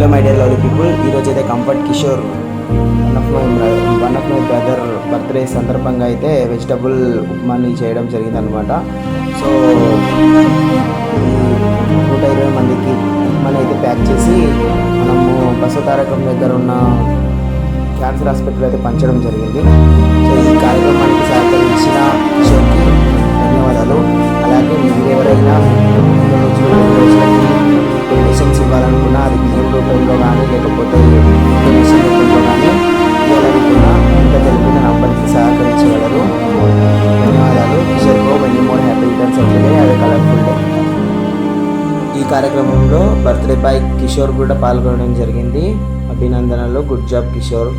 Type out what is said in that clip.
Hello my dear lovely people, ఈరోజు అయితే comfort Kishore one of my brother birthday సందర్భంగా అయితే వెజిటబుల్ ఉప్మాని చేయడం జరిగిందనమాట. సో 120 మందికి ఉప్మాని అయితే ప్యాక్ చేసి మనము బసవతారకం దగ్గర ఉన్న క్యాన్సర్ హాస్పిటల్ అయితే పంచడం జరిగింది. సో ఈ కార్యక్రమానికి సహకరించిన కిషోర్కి ధన్యవాదాలు. అలాగే మీరు ఎవరైనా డొనేషన్స్ ఇవ్వాలనుకున్నా, అది బియ్యం రూపంలో కానీ లేకపోతే డొనేషన్ రూపంలో కానీ ఇవ్వాలనుకున్నా ఇంకా తెలిపిన నంబర్కి సహకరించగలరు. ధన్యవాదాలు. Kishore go many more happy returns of the day, అది కలర్ఫుల్ డే. ఈ కార్యక్రమంలో బర్త్డే బాయ్ కిషోర్ కూడా పాల్గొనడం జరిగింది. అభినందనలు. Good job Kishore.